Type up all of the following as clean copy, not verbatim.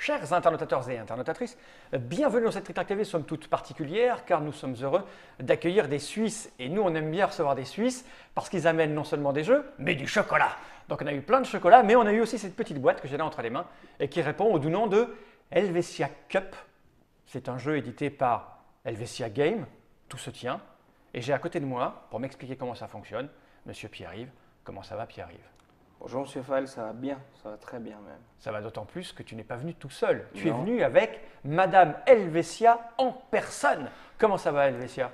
Chers internautateurs et internautatrices, bienvenue dans cette Trick Track TV, somme toute particulière car nous sommes heureux d'accueillir des Suisses. Et nous, on aime bien recevoir des Suisses parce qu'ils amènent non seulement des jeux, mais du chocolat. Donc on a eu plein de chocolat, mais on a eu aussi cette petite boîte que j'ai là entre les mains et qui répond au doux nom de Helvetia Cup. C'est un jeu édité par Helvetia Game, tout se tient. Et j'ai à côté de moi, pour m'expliquer comment ça fonctionne, Monsieur Pierre-Yves. Comment ça va, Pierre-Yves? Bonjour Monsieur Fall, ça va bien, ça va très bien même. Ça va d'autant plus que tu n'es pas venu tout seul. Tu es Non. venu avec Madame Helvetia en personne. Comment ça va, Helvetia?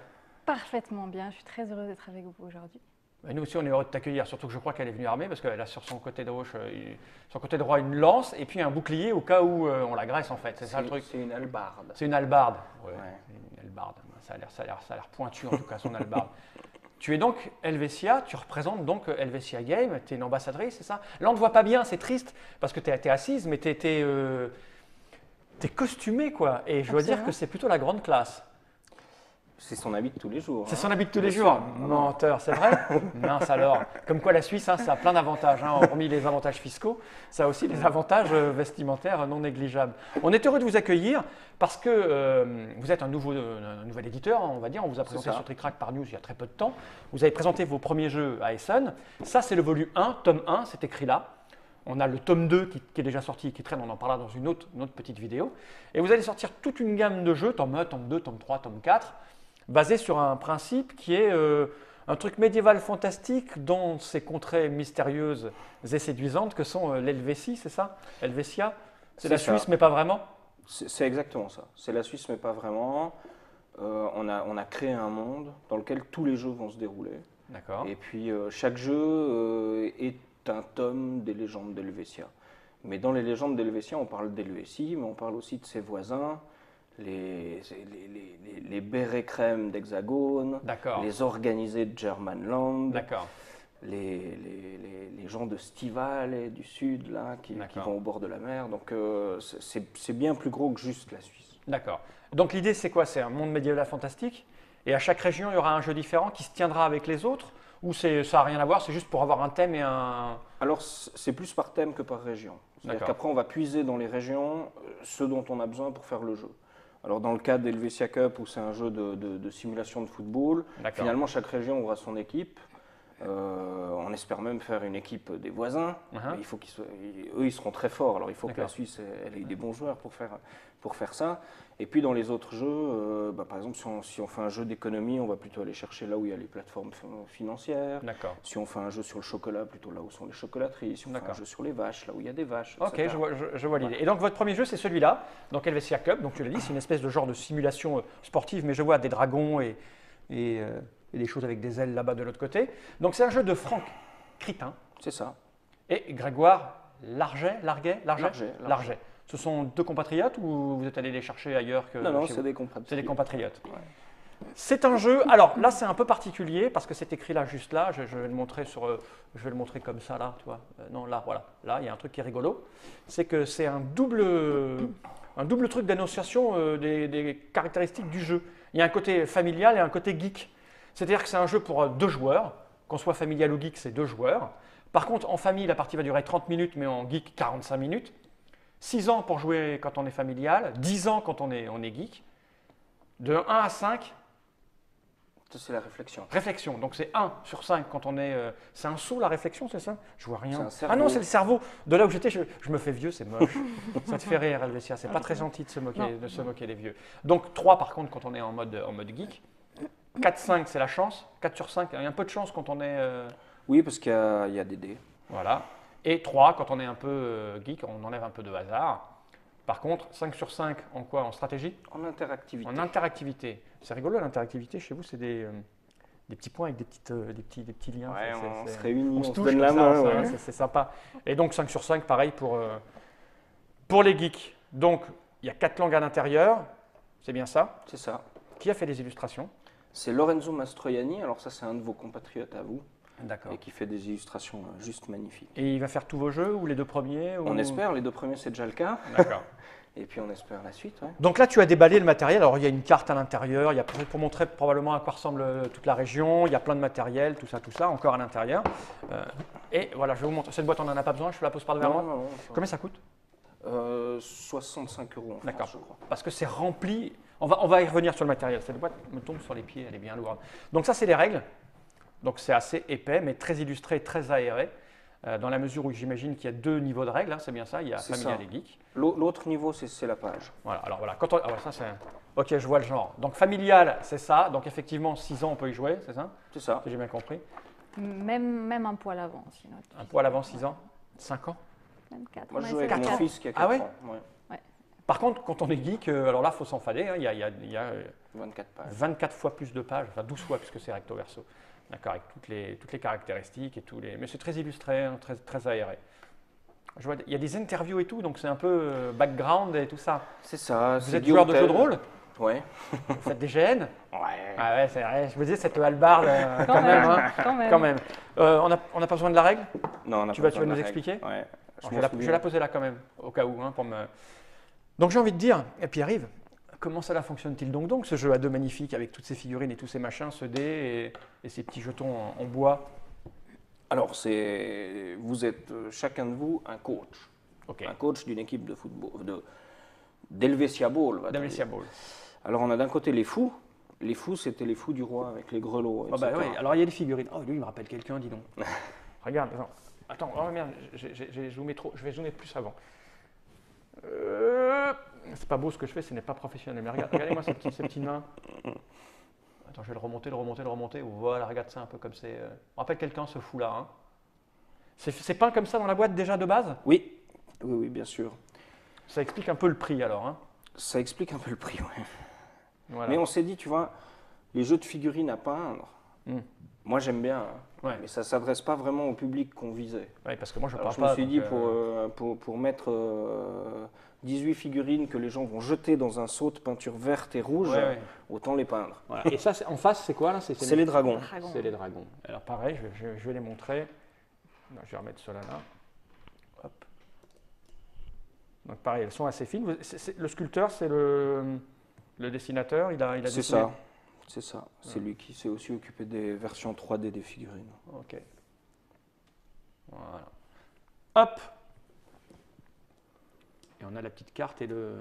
Parfaitement bien, je suis très heureuse d'être avec vous aujourd'hui. Nous aussi, on est heureux de t'accueillir, surtout que je crois qu'elle est venue armée parce qu'elle a sur son côté droit une lance et puis un bouclier au cas où on l'agresse en fait. C'est ça le truc? C'est une hallebarde. C'est une hallebarde. Ouais, Ouais. c'est une hallebarde. Ça a l'air pointu en tout cas, son hallebarde. Tu es donc Helvetia, tu représentes donc Helvetia Game, tu es une ambassadrice, c'est ça? Là, on ne te voit pas bien, c'est triste parce que tu es assise, mais tu es costumée quoi. Et je dois dire Absolument. que c'est plutôt la grande classe. C'est son habit de tous les jours. C'est hein. son habit de tous les Bien jours. sûr. Menteur, c'est vrai? Mince alors. Comme quoi la Suisse, hein, ça a plein d'avantages. Hein. Hormis les avantages fiscaux, ça a aussi des avantages vestimentaires non négligeables. On est heureux de vous accueillir parce que vous êtes un nouvel éditeur, on va dire. On vous a présenté ça. sur Trick Track par News il y a très peu de temps. Vous avez présenté vos premiers jeux à Essen. Ça, c'est le volume 1, tome 1, c'est écrit là. On a le tome 2 qui est déjà sorti et qui traîne, on en parlera dans une autre petite vidéo. Et vous allez sortir toute une gamme de jeux, tome 1, tome 2, tome 3, tome 4, basé sur un principe qui est un truc médiéval fantastique dans ces contrées mystérieuses et séduisantes que sont l'Helvétie, c'est ça? Helvetia? C'est la C'est ça. Suisse, mais pas vraiment? C'est exactement ça. C'est la Suisse, mais pas vraiment. On a créé un monde dans lequel tous les jeux vont se dérouler. D'accord. Et puis chaque jeu est un tome des légendes d'Helvetia. Mais dans les légendes d'Helvetia, on parle d'Helvétie, mais on parle aussi de ses voisins, les bérets crèmes d'Hexagone, D'accord. les organisés de Germanland, D'accord. les gens de Stival et du Sud là, qui D'accord. vont au bord de la mer. Donc c'est bien plus gros que juste la Suisse. D'accord. Donc l'idée, c'est quoi? C'est un monde médiéval fantastique et à chaque région, il y aura un jeu différent qui se tiendra avec les autres ou ça n'a rien à voir, c'est juste pour avoir un thème et un… Alors c'est plus par thème que par région. C'est-à-dire D'accord. qu'après on va puiser dans les régions ce dont on a besoin pour faire le jeu. Alors dans le cas d'Helvetia Cup où c'est un jeu de simulation de football, D'accord. finalement chaque région aura son équipe. On espère même faire une équipe des voisins. Uh-huh. Mais eux ils seront très forts. Alors il faut que la D'accord. Suisse elle ait des bons joueurs pour faire ça. Et puis dans les autres jeux, par exemple si on fait un jeu d'économie, on va plutôt aller chercher là où il y a les plateformes financières. D'accord. Si on fait un jeu sur le chocolat, plutôt là où sont les chocolateries. Si on fait un D'accord. jeu sur les vaches, là où il y a des vaches. Ok, etc. je vois l'idée. Et donc votre premier jeu, c'est celui-là, donc Helvetia Cup. Donc tu l'as dit, c'est une espèce de genre de simulation sportive, mais je vois des dragons et des choses avec des ailes là-bas de l'autre côté. Donc c'est un jeu de Franck Critin C'est ça. et Grégoire Larget. Larget. Ce sont deux compatriotes ou vous êtes allé les chercher ailleurs que Non, chez c'est vous? des compatriotes. C'est des compatriotes. Ouais. C'est un jeu. Alors là, c'est un peu particulier parce que c'est écrit là, juste là. Je vais le montrer je vais le montrer comme ça là, tu vois. Non, là, voilà. Là, il y a un truc qui est rigolo. C'est que c'est un double truc d'annonciation des caractéristiques du jeu. Il y a un côté familial et un côté geek. C'est-à-dire que c'est un jeu pour 2 joueurs. Qu'on soit familial ou geek, c'est 2 joueurs. Par contre, en famille, la partie va durer 30 minutes, mais en geek, 45 minutes. 6 ans pour jouer quand on est familial, 10 ans quand on est geek. De 1 à 5, Ça, c'est la réflexion. réflexion. Donc c'est 1 sur 5 quand on est… c'est un saut la réflexion, c'est ça? Je vois rien. C'est un cerveau. Ah non, c'est le cerveau. De là où j'étais, je me fais vieux, c'est moche. Ça te fait rire, Helvetia. C'est pas très gentil de se moquer des vieux. Donc 3 par contre quand on est en mode geek. 4, 5 c'est la chance. 4 sur 5, il y a un peu de chance quand on est… Oui, parce qu'il y a des dés. Voilà. Et 3, quand on est un peu geek, on enlève un peu de hasard. Par contre, 5 sur 5, en quoi? En stratégie? En interactivité. En interactivité. C'est rigolo l'interactivité, chez vous, c'est des petits points avec des petits liens. Ouais, on C'est- se réunit, on se touche donne la comme ça, main. ça, ouais. c'est sympa. Et donc 5 sur 5, pareil pour les geeks. Donc, il y a 4 langues à l'intérieur, c'est bien ça. C'est ça. Qui a fait les illustrations? C'est Lorenzo Mastroianni. Alors ça, c'est un de vos compatriotes à vous. D'accord. Et qui fait des illustrations juste magnifiques. Et il va faire tous vos jeux ou les 2 premiers ou… On espère, les 2 premiers, c'est déjà le cas. D'accord. Et puis on espère la suite. Ouais. Donc là, tu as déballé le matériel. Alors, il y a une carte à l'intérieur. Il y a pour montrer probablement à quoi ressemble toute la région. Il y a plein de matériel, tout ça, encore à l'intérieur. Et voilà, je vais vous montrer. Cette boîte, on n'en a pas besoin. Je te la pose par devant moi. Non. Combien ça coûte? 65 € en D'accord. France, je crois. Parce que c'est rempli. On va y revenir sur le matériel. Cette boîte me tombe sur les pieds, elle est bien lourde. Donc ça, c'est les règles. Donc c'est assez épais, mais très illustré, très aéré. Dans la mesure où j'imagine qu'il y a 2 niveaux de règles, hein, c'est bien ça, il y a C'est familial ça. et geek. L'autre niveau, c'est la page. Voilà, alors voilà, quand on, ah ouais, ça c'est ok, je vois le genre. Donc familial, c'est ça, donc effectivement 6 ans on peut y jouer, c'est ça? C'est ça. Si j'ai bien compris. Même un poil avant, sinon. Un poil avant 6 ans? 5 ans? Même 4. Moi, je joue avec mon fils qui a 4 Ah ouais ans. Ouais. Par contre, quand on est geek, alors là, il faut s'en fader, hein, il y a 24 pages. 24 fois plus de pages, enfin 12 fois puisque c'est recto verso. D'accord, avec toutes les caractéristiques et tous les. Mais c'est très illustré, hein, très aéré. Je vois, il y a des interviews et tout, donc c'est un peu background et tout ça. C'est ça. Vous êtes joueur de jeu de rôle? Ouais. Vous faites des GN? Ouais. Ah ouais, c'est vrai. Je me disais, cette hallebarde, Quand quand même. même, Hein, quand même. quand même. On n'a pas besoin de la règle? Non, on a Tu pas vas besoin de nous la expliquer? règle. Ouais. Alors, je vais la poser là quand même, au cas où. Hein, pour me... Donc j'ai envie de dire, et puis arrive, comment cela fonctionne-t-il donc ce jeu à 2 magnifique avec toutes ces figurines et tous ces machins, ce dé et ces petits jetons en bois? Alors, vous êtes chacun de vous un coach. Ok. Un coach d'une équipe de football, d'Helvetia Ball. va-t-on D'Helvetia dire. Ball. Alors, on a d'un côté les fous. Les fous, c'était les fous du roi avec les grelots, Ah bah etc. oui, alors il y a des figurines. Oh, lui, il me rappelle quelqu'un, dis donc. Regarde, attends, oh merde, j'ai zoomé trop, je vais zoomer plus avant. C'est pas beau ce que je fais, ce n'est pas professionnel. Mais regardez-moi ces petites mains. Attends, je vais le remonter. Voilà, regarde ça un peu comme c'est. On rappelle quelqu'un ce fou là. Hein. C'est peint comme ça dans la boîte déjà de base? Oui, bien sûr. Ça explique un peu le prix alors. Hein. Ça explique un peu le prix, ouais. Voilà. Mais on s'est dit, tu vois, les jeux de figurines à peindre, moi j'aime bien, hein, Ouais. mais ça ne s'adresse pas vraiment au public qu'on visait. Ouais, parce que moi je Alors parle je me pas. suis donc, dit, pour mettre 18 figurines que les gens vont jeter dans un seau de peinture verte et rouge, Ouais. autant les peindre. Voilà. Et ça, en face, c'est quoi là? C'est les dragons. Dragon. C'est les dragons. Alors pareil, je vais les montrer. Non, je vais remettre cela là. Hop. Donc pareil, elles sont assez fines. Le sculpteur, c'est le dessinateur. Il a C'est dessiné. ça. C'est ça. C'est lui qui s'est aussi occupé des versions 3D des figurines. Ok. Voilà. Hop. Et on a la petite carte et le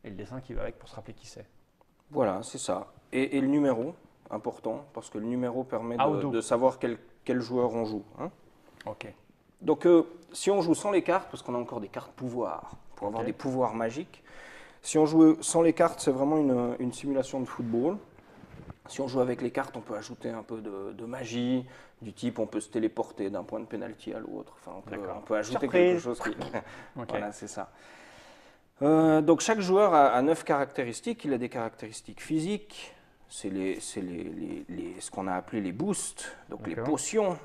dessin qui va avec pour se rappeler qui c'est. Voilà, c'est ça. Et le numéro, important, parce que le numéro permet Ah, au dos. de savoir quel joueur on joue. Hein. Ok. Donc, si on joue sans les cartes, parce qu'on a encore des cartes pouvoirs, pour avoir Ok. des pouvoirs magiques, si on joue sans les cartes, c'est vraiment une simulation de football. Si on joue avec les cartes, on peut ajouter un peu de magie, du type on peut se téléporter d'un point de pénalty à l'autre. Enfin, D'accord. on peut ajouter Surprise. quelque chose qui... Ok. Voilà, c'est ça. Donc, chaque joueur a 9 caractéristiques. Il a des caractéristiques physiques. C'est ce qu'on a appelé les boosts, donc les D'accord. potions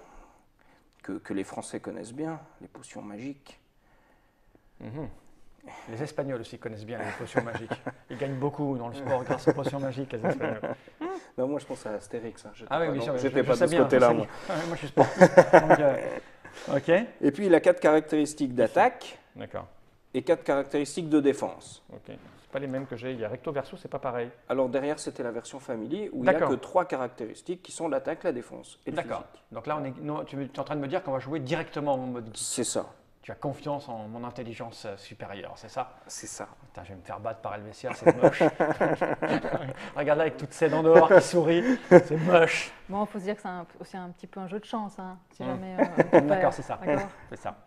que les Français connaissent bien, les potions magiques. Mhm. Les Espagnols aussi connaissent bien les potions magiques. Ils gagnent beaucoup dans le sport grâce aux potions magiques, les Espagnols. Non, moi je pense à Astérix. Hein. Ah oui, bien sûr. J'étais je pas sais de ce bien, côté-là, je sais moi. bien. Ouais, moi, je suis sportif. Donc, ok. Et puis il a 4 caractéristiques d'attaque D'accord. et 4 caractéristiques de défense. Ok. C'est pas les mêmes que j'ai. Il y a recto verso, c'est pas pareil. Alors derrière, c'était la version family où il n'y a D'accord. que 3 caractéristiques qui sont l'attaque, la défense et le D'accord. physique. Donc là, tu es en train de me dire qu'on va jouer directement en mode geek. C'est ça. Tu as confiance en mon intelligence supérieure, c'est ça? C'est ça. Putain, je vais me faire battre par Helvetia, c'est moche. Regarde là avec toutes ces dents dehors qui sourient, c'est moche. Bon, il faut se dire que c'est aussi un petit peu un jeu de chance, hein, si jamais. D'accord, c'est ça. D'accord. C'est ça.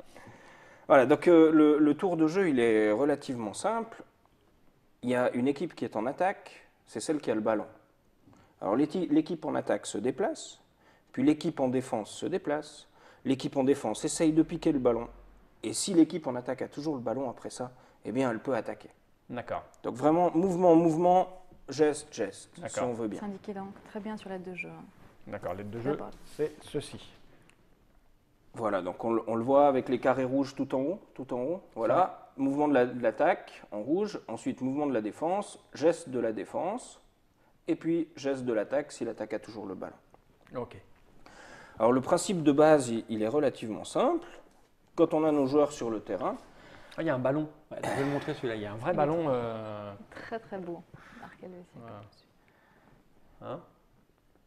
Voilà, donc le tour de jeu, il est relativement simple. Il y a une équipe qui est en attaque, c'est celle qui a le ballon. Alors l'équipe en attaque se déplace, puis l'équipe en défense se déplace. L'équipe en défense essaye de piquer le ballon. Et si l'équipe en attaque a toujours le ballon après ça, eh bien elle peut attaquer. D'accord. Donc vraiment, mouvement, geste, si D'accord. on veut bien. C'est indiqué donc très bien sur l'aide de jeu. hein. D'accord, l'aide de Très jeu, bonne. c'est ceci. Voilà, donc on le voit avec les carrés rouges tout en haut. Voilà, mouvement de l'attaque en rouge, ensuite mouvement de la défense, geste de la défense, et puis geste de l'attaque si l'attaque a toujours le ballon. Ok. Alors le principe de base, il est relativement simple. Quand on a nos joueurs sur le terrain, Ah, il y a un ballon. Ouais, je vais le montrer celui-là. Il y a un vrai ballon. Très très beau. Marc Helvetia. Voilà. Hein,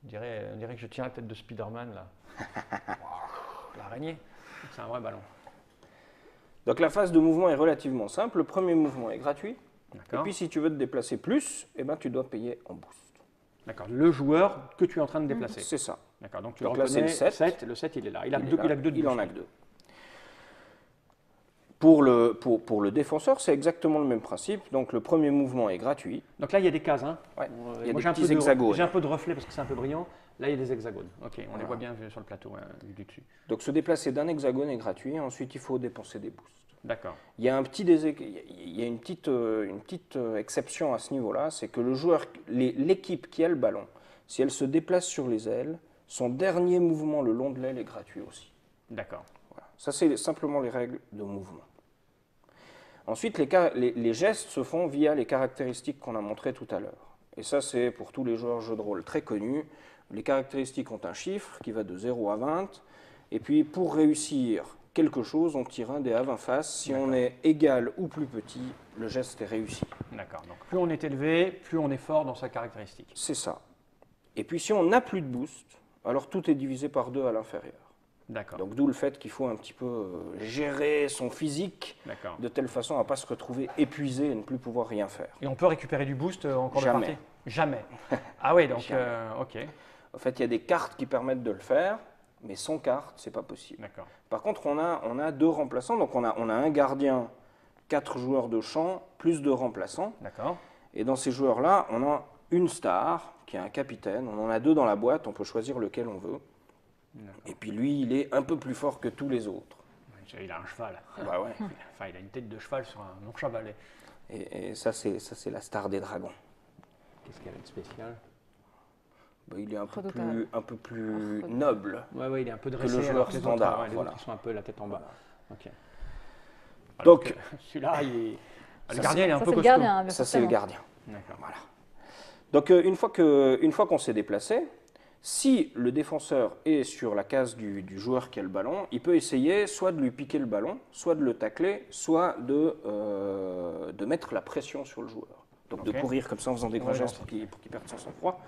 on dirait que je tiens la tête de Spider-Man là. Wow, l'araignée. C'est un vrai ballon. Donc la phase de mouvement est relativement simple. Le premier mouvement est gratuit. Et D'accord. puis si tu veux te déplacer plus, eh ben, tu dois payer en boost. D'accord. Le joueur que tu es en train de déplacer. C'est ça. D'accord. Donc tu Donc là, c'est reconnais le 7. Le 7, il est là. Il a Il que est là. deux de Il en boost. a que 2. Pour le défenseur, c'est exactement le même principe. Donc le premier mouvement est gratuit. Donc là, il y a des cases. Hein. Ouais. Il y a Moi, des j'ai un petits peu de- hexagones. J'ai un peu de reflet parce que c'est un peu brillant. Là, il y a des hexagones. Ok, on les Voilà. voit bien sur le plateau vu du dessus. Donc se déplacer d'un hexagone est gratuit. Ensuite, il faut dépenser des boosts. D'accord. Il y a une petite exception à ce niveau-là, c'est que l'équipe qui a le ballon, si elle se déplace sur les ailes, son dernier mouvement le long de l'aile est gratuit aussi. D'accord. Voilà. Ça, c'est simplement les règles de mouvement. Ensuite, les gestes se font via les caractéristiques qu'on a montrées tout à l'heure. Et ça, c'est pour tous les joueurs jeux de rôle très connus. Les caractéristiques ont un chiffre qui va de 0 à 20. Et puis, pour réussir quelque chose, on tire un dé à 20 faces. Si on est égal ou plus petit, le geste est réussi. D'accord. Donc plus on est élevé, plus on est fort dans sa caractéristique. C'est ça. Et puis, si on n'a plus de boost, alors tout est divisé par 2 à l'inférieur. D'accord. Donc, d'où le fait qu'il faut un petit peu gérer son physique D'accord. de telle façon à ne pas se retrouver épuisé et ne plus pouvoir rien faire. Et on peut récupérer du boost en cours de Jamais. partie? Jamais. Ah oui, donc Jamais. ok. En fait, il y a des cartes qui permettent de le faire, mais sans carte, c'est pas possible. D'accord. Par contre, on a 2 remplaçants, donc on a un gardien, 4 joueurs de champ, plus 2 remplaçants. D'accord. Et dans ces joueurs-là, on a une star, qui est un capitaine, on en a 2 dans la boîte, on peut choisir lequel on veut. Et puis lui, il est un peu plus fort que tous les autres. Il a un cheval. Bah ouais. Enfin, il a une tête de cheval sur un non-chevalet. Et ça, c'est la star des dragons. Qu'est-ce qu'il y a de spécial? Bah, il est un peu Redoutable. plus noble. Ouais, il est un peu le dressé. joueur alors que les autres, standard, les voilà. autres, ils sont un peu la tête en bas. Ok. Donc, Celui-là, il est. Le Ça, gardien, il est un Ça, peu c'est le costaud. gardien, bien ça, c'est le forcément. gardien. D'accord. Voilà. Donc une fois qu'on s'est déplacé, si le défenseur est sur la case du joueur qui a le ballon, il peut essayer soit de lui piquer le ballon, soit de le tacler, soit de mettre la pression sur le joueur. Donc de Ok. courir comme ça en faisant des grands Ouais, gestes d'accord. pour qu'il perde son sang-froid.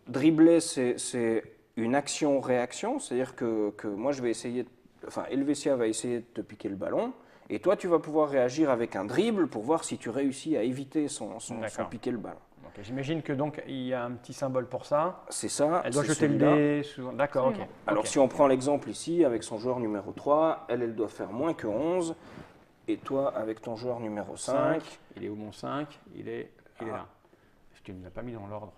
Dribbler, c'est une action-réaction, c'est-à-dire que moi je vais essayer, enfin Helvetia va essayer de te piquer le ballon, et toi tu vas pouvoir réagir avec un dribble pour voir si tu réussis à éviter son D'accord. piquer le ballon. Ok, j'imagine que donc il y a un petit symbole pour ça. C'est ça. Elle doit c'est jeter le celui-là. dé. D'accord, ok. Absolument. Alors Ok. si on prend l'exemple ici avec son joueur numéro 3, elle doit faire moins que 11, et toi avec ton joueur numéro 5, 5. Il est où mon 5? Il est là. Tu ne me l'as pas mis dans l'ordre.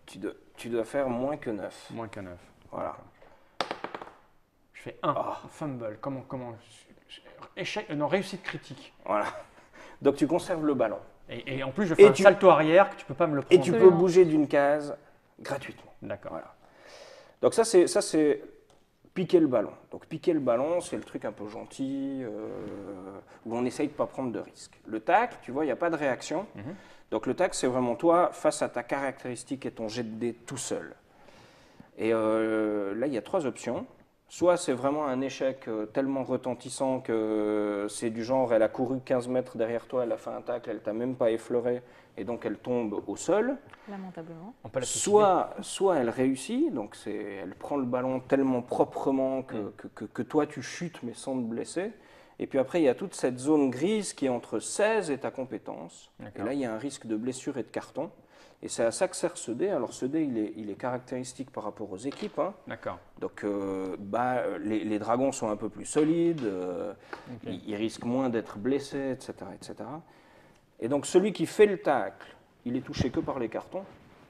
tu dois faire moins que 9. Moins que 9. Voilà. Je fais 1. Ah. Fumble. Comment échec. Non, réussite critique. Voilà. Donc tu conserves le ballon. Et en plus, je fais Et un tu- salto arrière que tu peux pas me le prendre. Et tu peux Absolument. bouger d'une case gratuitement. D'accord. Voilà. Donc ça c'est piquer le ballon. Donc piquer le ballon, c'est le truc un peu gentil où on essaye de pas prendre de risques. Le tac, tu vois, il n'y a pas de réaction. Mhm. Donc le tac, c'est vraiment toi face à ta caractéristique et ton jet de dés tout seul. Et là, il y a 3 options. Soit c'est vraiment un échec tellement retentissant que c'est du genre, elle a couru 15 mètres derrière toi, elle a fait un tacle, elle t'a même pas effleuré, et donc elle tombe au sol. Lamentablement. On peut la suicider. Soit elle réussit, donc elle prend le ballon tellement proprement que toi tu chutes mais sans te blesser. Et puis après, il y a toute cette zone grise qui est entre 16 et ta compétence. Et D'accord. là, il y a un risque de blessure et de carton. Et c'est à ça que sert ce dé. Alors ce dé, il est caractéristique par rapport aux équipes, hein. D'accord. Donc les dragons sont un peu plus solides, Ok. ils risquent moins d'être blessés, etc., etc. Et donc celui qui fait le tacle, il est touché que par les cartons.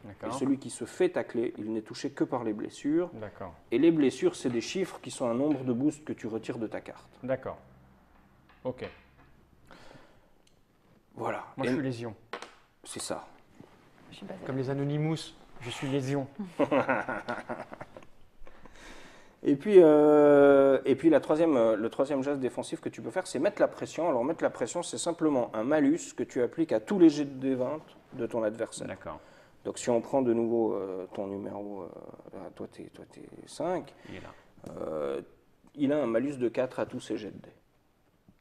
Et D'accord. celui qui se fait tacler, il n'est touché que par les blessures. D'accord. Et les blessures, c'est des chiffres qui sont un nombre de boosts que tu retires de ta carte. D'accord. Ok. Voilà. Moi, Et je suis lésion. c'est ça. Je suis basée. Comme les Anonymous, je suis lésion. Et puis le troisième geste défensif que tu peux faire, c'est mettre la pression. Alors mettre la pression, c'est simplement un malus que tu appliques à tous les jets de D20 de ton adversaire. D'accord. Donc si on prend de nouveau ton numéro, toi t'es 5, Il est là. il a un malus de 4 à tous ses jets de dés.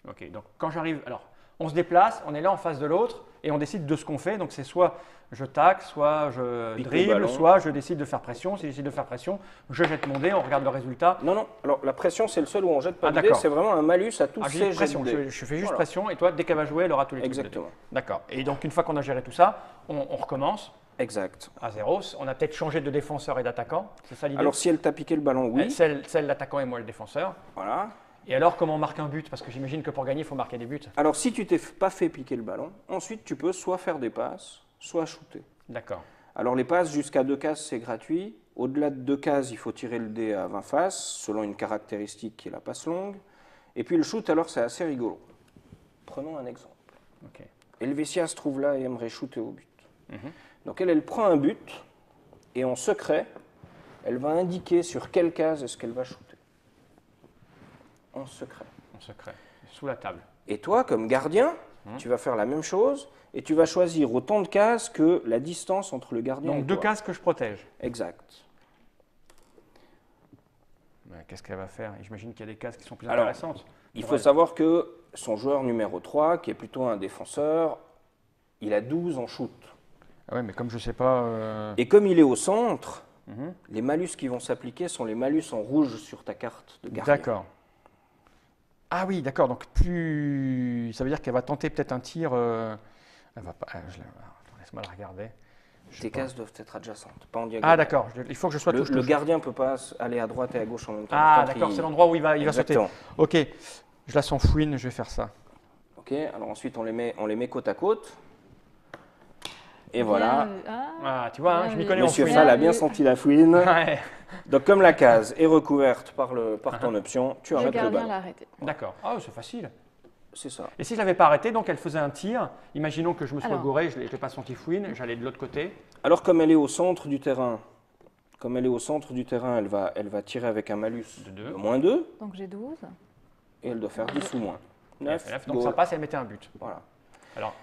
Ok. Donc, quand j'arrive. Alors, On se déplace, on est là en face de l'autre et on décide de ce qu'on fait. Donc c'est soit je tacle, soit je Pique le dribble, ballon. soit je décide de faire pression. Si je décide de faire pression, je jette mon dé, on regarde le résultat. Non, non. Alors, la pression, c'est le seul où on jette pas Ah, de dés. d'accord. C'est vraiment un malus à tous Ah, j'ai ces dit jets pression, de dés. je fais juste Voilà. pression et toi, dès qu'elle va jouer, elle aura tous les trucs de dés. Exactement. D'accord. Et donc une fois qu'on a géré tout ça, on recommence Exact. à 0. On a peut-être changé de défenseur et d'attaquant. C'est ça l'idée? Alors, si elle t'a piqué le ballon, oui. Celle l'attaquant et moi le défenseur. Voilà. Et alors, comment on marque un but? Parce que j'imagine que pour gagner, il faut marquer des buts. Alors, si tu t'es pas fait piquer le ballon, ensuite, tu peux soit faire des passes, soit shooter. D'accord. Alors, les passes jusqu'à 2 cases, c'est gratuit. Au-delà de 2 cases, il faut tirer le dé à 20 faces, selon une caractéristique qui est la passe longue. Et puis, le shoot, alors, c'est assez rigolo. Prenons un exemple. Ok. Helvetia se trouve là et aimerait shooter au but. Mhm. Donc, elle prend un but, et en secret, elle va indiquer sur quelle case est-ce qu'elle va shooter. En secret. En secret. Sous la table. Et toi, comme gardien, tu vas faire la même chose et tu vas choisir autant de cases que la distance entre le gardien et Donc deux toi. cases que je protège. Exact. Mais qu'est-ce qu'elle va faire? J'imagine qu'il y a des cases qui sont plus Alors, intéressantes. Il pour faut elle. savoir que son joueur numéro 3, qui est plutôt un défenseur, il a 12 en shoot. Ah ouais, mais comme je sais pas. Et comme il est au centre, Mhm. les malus qui vont s'appliquer sont les malus en rouge sur ta carte de gardien. D'accord. Ah oui, d'accord. Donc plus, ça veut dire qu'elle va tenter peut-être un tir. Elle va pas. Attends, laisse-moi la regarder. Je sais Tes pas. cases doivent être adjacentes, pas en diagonale. Ah d'accord. Il faut que je sois Le touche-touche. gardien ne peut pas aller à droite et à gauche en même temps. Ah Par contre, d'accord. il- C'est l'endroit où il va sauter. Exactement. Ok. Je la sens fouine. Je vais faire ça. Ok, alors ensuite on les met côte à côte. Et Bien voilà. vu. Ah, Ah, tu vois, hein, bien je m'y vu. connais en Monsieur fouine. Fall a Bien bien vu. senti la fouine. Ouais. Donc comme la case est recouverte par ton option, tu Le arrêtes le gardien ballon. l'a arrêté. D'accord. Ah, c'est facile. C'est ça. Et si je l'avais pas arrêté, donc elle faisait un tir. Imaginons que je me sois Alors. gouré, je l'ai pas senti fouine, j'allais de l'autre côté. Alors comme elle est au centre du terrain, elle va tirer avec un malus De deux. de moins 2 Donc j'ai 12. et elle doit faire 10 ou moins. 9, Donc ça passe et elle mettait un but. Voilà. Alors,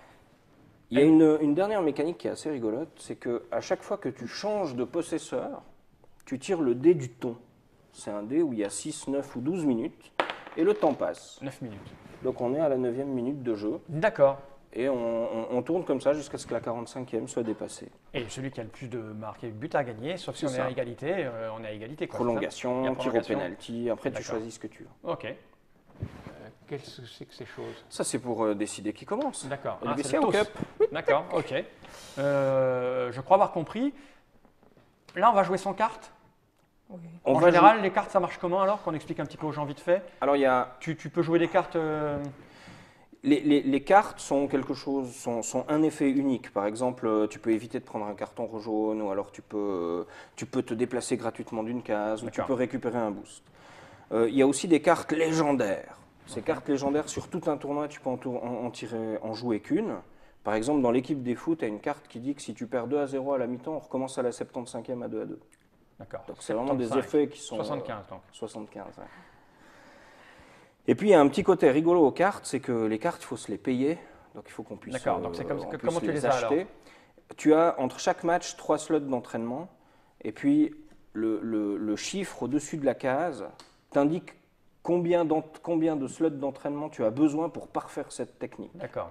Il y a une dernière mécanique qui est assez rigolote, c'est que à chaque fois que tu changes de possesseur, tu tires le dé du ton. C'est un dé où il y a 6, 9 ou 12 minutes et le temps passe. 9 minutes. Donc on est à la 9e minute de jeu D'accord. et on tourne comme ça jusqu'à ce que la 45e soit dépassée. Et celui qui a le plus de marqué de buts a gagné, sauf si C'est on est ça. à égalité, on est à égalité. Quoi, c'est ça. Il y Prolongation, a tir au prolongation. penalty, après tu D'accord. choisis ce que tu veux. Ok. Qu'est-ce que c'est que ces choses? Ça c'est pour décider qui commence. D'accord. Et Ah, le c'est BCA le au toss. cup. D'accord, ok. Je crois avoir compris. Là, on va jouer sans carte. Oui. On En va général, les cartes, ça marche comment alors? Qu'on explique un petit peu aux gens vite fait. Alors il y a Tu peux jouer des cartes. les cartes sont quelque chose, sont un effet unique. Par exemple, tu peux éviter de prendre un carton rouge jaune, ou alors tu peux te déplacer gratuitement d'une case, ou tu D'accord. peux récupérer un boost. Il y a aussi des cartes légendaires. Ces cartes légendaires, sur tout un tournoi, tu peux en jouer qu'une. Par exemple, dans l'équipe des foot, tu as une carte qui dit que si tu perds 2-0 à la mi-temps, on recommence à la 75e à 2-2. D'accord. Donc c'est vraiment des 75. effets qui sont... 75 donc. 75, ouais. Et puis il y a un petit côté rigolo aux cartes, c'est que les cartes, il faut se les payer. Donc il faut qu'on puisse, D'accord, donc c'est comme- on puisse comment tu les as, alors? Tu as entre chaque match 3 slots d'entraînement. Et puis le chiffre au-dessus de la case t'indique combien de slots d'entraînement tu as besoin pour parfaire cette technique. D'accord.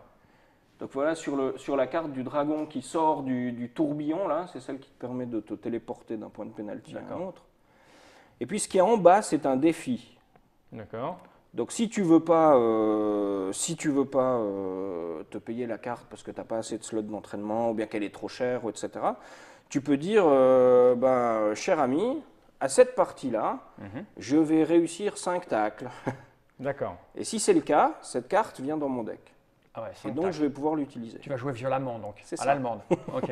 Donc voilà, sur la carte du dragon qui sort du tourbillon, là, c'est celle qui te permet de te téléporter d'un point de pénalty à un D'accord. autre. Et puis ce qui est en bas, c'est un défi. D'accord. Donc si tu veux pas, te payer la carte parce que tu n'as pas assez de slots d'entraînement ou bien qu'elle est trop chère, ou etc., tu peux dire, cher ami, à cette partie-là, Mhm. je vais réussir 5 tacles. D'accord. Et si c'est le cas, cette carte vient dans mon deck. Ah ouais, Et cinq donc tacles. je vais pouvoir l'utiliser. Tu vas jouer violemment donc, C'est à ça. l'allemande. Ok.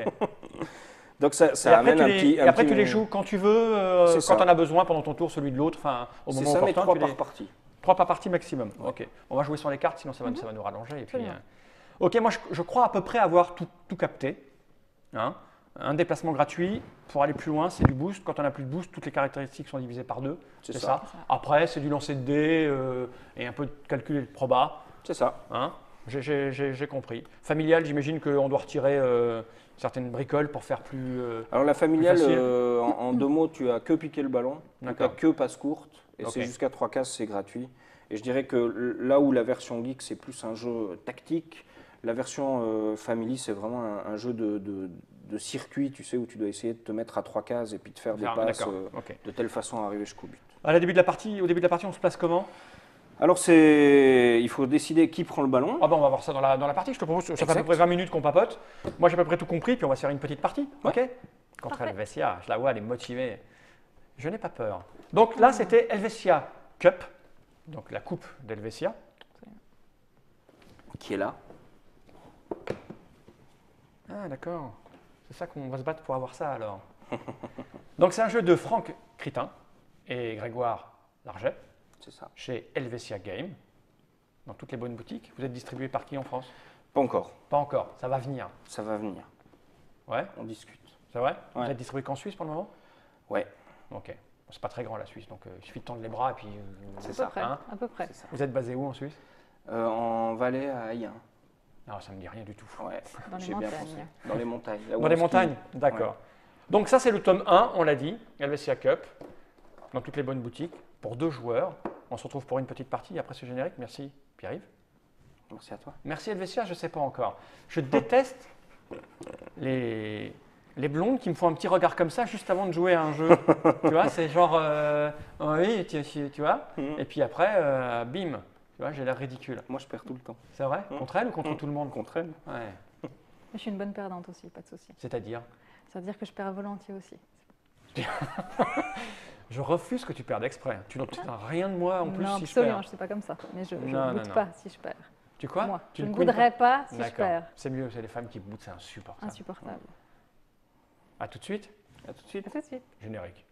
Donc ça Et après, amène tu un les, petit... et un après, petit- tu les joues quand tu veux, C'est quand ça. on a besoin, pendant ton tour, celui de l'autre, enfin au C'est moment ça, mais opportun. 3 tu par les... partie. 3 par partie maximum. Ok. On va jouer sur les cartes, sinon ça va nous rallonger. Et puis, bien. Ok, moi je crois à peu près avoir tout capté. Hein. Un déplacement gratuit, pour aller plus loin, c'est du boost. Quand on n'a plus de boost, toutes les caractéristiques sont divisées par 2. C'est C'est ça. ça. Après, c'est du lancer de dés et un peu de calcul et de proba. C'est ça. Hein. J'ai compris. Familial, j'imagine qu'on doit retirer certaines bricoles pour faire plus. Alors la familiale, facile. en 2 mots, tu as que piquer le ballon, tu n'as D'accord. que passe courte, et Ok. c'est jusqu'à 3 cases, c'est gratuit. Et je dirais que là où la version geek, c'est plus un jeu tactique, la version family, c'est vraiment un jeu de circuit, tu sais, où tu dois essayer de te mettre à 3 cases et puis de faire des passes D'accord, ok. de telle façon à arriver jusqu'au but. Au début de la partie, on se place comment? Alors, il faut décider qui prend le ballon. Ah ben on va voir ça dans la partie, je te propose, ça fait à peu Exact. près 20 minutes qu'on papote. Moi j'ai à peu près tout compris, puis on va se faire une petite partie, ok? Contre Parfait. Helvetia, je la vois, elle est motivée. Je n'ai pas peur. Donc là c'était Helvetia Cup, donc la coupe d'Helvetia. Qui est là. Ah d'accord, c'est ça qu'on va se battre pour avoir ça alors. Donc c'est un jeu de Franck Critin et Grégoire Larget C'est ça. chez Helvetia Game, dans toutes les bonnes boutiques. Vous êtes distribué par qui en France? Pas encore. Pas encore, ça va venir. Ça va venir. Ouais, On discute. c'est vrai? Vous Ouais. êtes distribué qu'en Suisse pour le moment? Ouais, Ok. C'est pas très grand la Suisse, donc il suffit de tendre les bras et puis. c'est À peu ça. près. hein. À peu près. C'est ça. Vous êtes basé où en Suisse? En Valais à Ayen. Non, ça me dit rien du tout. Ouais, Dans les j'ai bien montagnes. pensé. Dans les montagnes. là où Dans on les skie. montagnes? D'accord. Donc ça c'est le tome 1, on l'a dit, Helvetia Cup, dans toutes les bonnes boutiques, pour 2 joueurs. On se retrouve pour une petite partie après ce générique. Merci Pierre-Yves. Merci à toi. Merci Helvetia, je ne sais pas encore. Je déteste les blondes qui me font un petit regard comme ça juste avant de jouer à un jeu. Tu vois, c'est genre, oui, tu vois. Et puis après, bim, tu vois, j'ai l'air ridicule. Moi, je perds tout le temps. C'est vrai? Contre elle ou contre tout le monde? Contre elle. Ouais. Je suis une bonne perdante aussi, pas de souci. C'est-à-dire? Ça veut dire que je perds volontiers aussi. Je refuse que tu perdes exprès. Tu n'obtiendras rien de moi en plus non, si je absolument, perds. je ne suis pas comme ça. Mais je Non, ne non, boude non. pas si je perds. Tu quoi? Moi, Tu je ne couines bouderai pas si je D'accord. perds. C'est mieux, c'est les femmes qui boudent, c'est insupportable. Insupportable. À tout de suite, À tout de suite. À tout de suite. générique.